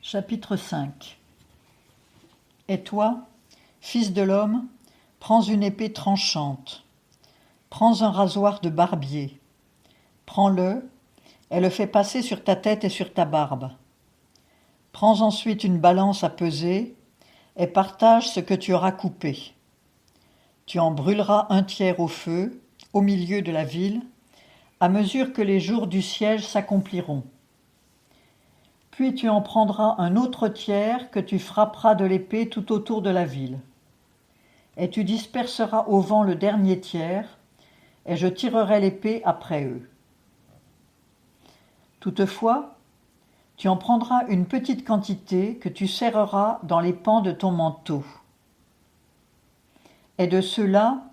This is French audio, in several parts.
Chapitre 5. Et toi, fils de l'homme, prends une épée tranchante, prends un rasoir de barbier, prends-le et le fais passer sur ta tête et sur ta barbe. Prends ensuite une balance à peser et partage ce que tu auras coupé. Tu en brûleras un tiers au feu, au milieu de la ville, à mesure que les jours du siège s'accompliront. Puis tu en prendras un autre tiers que tu frapperas de l'épée tout autour de la ville. Et tu disperseras au vent le dernier tiers, et je tirerai l'épée après eux. Toutefois, tu en prendras une petite quantité que tu serreras dans les pans de ton manteau. Et de ceux-là,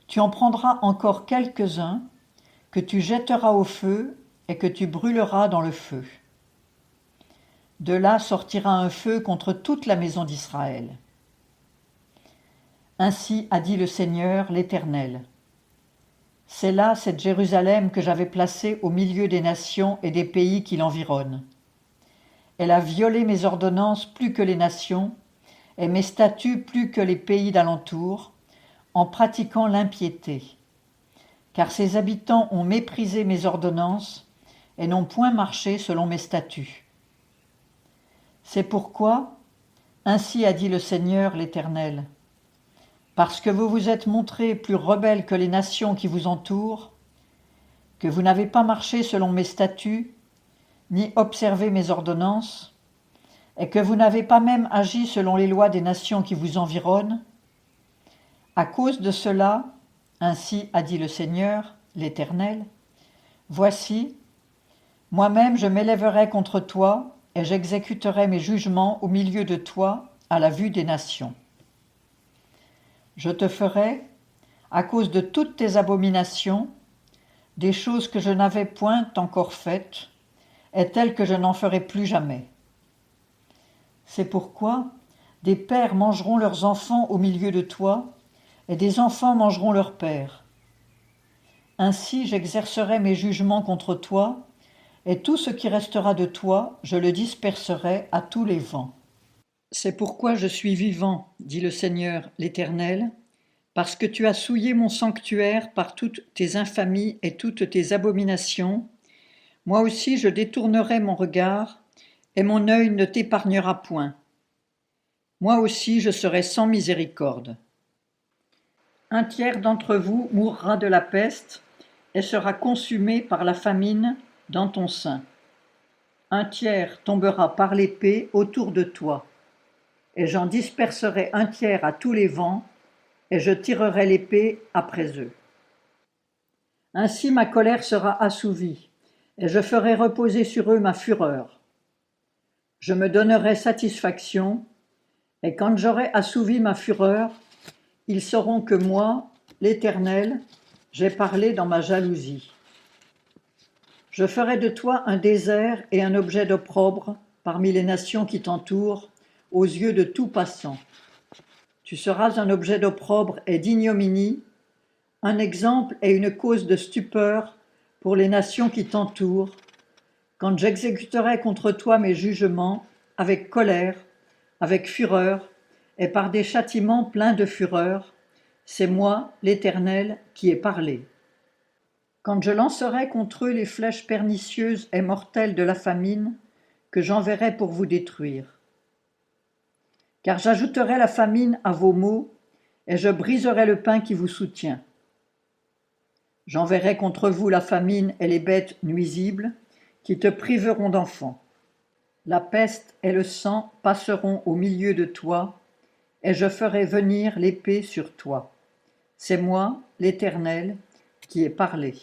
tu en prendras encore quelques-uns que tu jetteras au feu et que tu brûleras dans le feu. De là sortira un feu contre toute la maison d'Israël. Ainsi a dit le Seigneur, l'Éternel. C'est là cette Jérusalem que j'avais placée au milieu des nations et des pays qui l'environnent. Elle a violé mes ordonnances plus que les nations, et mes statuts plus que les pays d'alentour, en pratiquant l'impiété. Car ses habitants ont méprisé mes ordonnances et n'ont point marché selon mes statuts. C'est pourquoi, ainsi a dit le Seigneur l'Éternel, parce que vous vous êtes montrés plus rebelles que les nations qui vous entourent, que vous n'avez pas marché selon mes statuts, ni observé mes ordonnances, et que vous n'avez pas même agi selon les lois des nations qui vous environnent, à cause de cela, ainsi a dit le Seigneur, l'Éternel, voici, moi-même je m'élèverai contre toi, et j'exécuterai mes jugements au milieu de toi, à la vue des nations. Je te ferai, à cause de toutes tes abominations, des choses que je n'avais point encore faites, et telles que je n'en ferai plus jamais. C'est pourquoi des pères mangeront leurs enfants au milieu de toi, et des enfants mangeront leurs pères. Ainsi j'exercerai mes jugements contre toi, et tout ce qui restera de toi, je le disperserai à tous les vents. C'est pourquoi je suis vivant, dit le Seigneur l'Éternel, parce que tu as souillé mon sanctuaire par toutes tes infamies et toutes tes abominations, moi aussi je détournerai mon regard, et mon œil ne t'épargnera point. Moi aussi je serai sans miséricorde. Un tiers d'entre vous mourra de la peste et sera consumé par la famine dans ton sein. Un tiers tombera par l'épée autour de toi, et j'en disperserai un tiers à tous les vents, et je tirerai l'épée après eux. Ainsi ma colère sera assouvie, et je ferai reposer sur eux ma fureur. Je me donnerai satisfaction, et quand j'aurai assouvi ma fureur, ils sauront que moi, l'Éternel, j'ai parlé dans ma jalousie. Je ferai de toi un désert et un objet d'opprobre parmi les nations qui t'entourent, aux yeux de tout passant. Tu seras un objet d'opprobre et d'ignominie, un exemple et une cause de stupeur pour les nations qui t'entourent, quand j'exécuterai contre toi mes jugements avec colère, avec fureur, et par des châtiments pleins de fureur, c'est moi, l'Éternel, qui ai parlé. Quand je lancerai contre eux les flèches pernicieuses et mortelles de la famine, que j'enverrai pour vous détruire. Car j'ajouterai la famine à vos maux, et je briserai le pain qui vous soutient. J'enverrai contre vous la famine et les bêtes nuisibles, qui te priveront d'enfants. La peste et le sang passeront au milieu de toi, et je ferai venir l'épée sur toi. C'est moi, l'Éternel, qui ai parlé.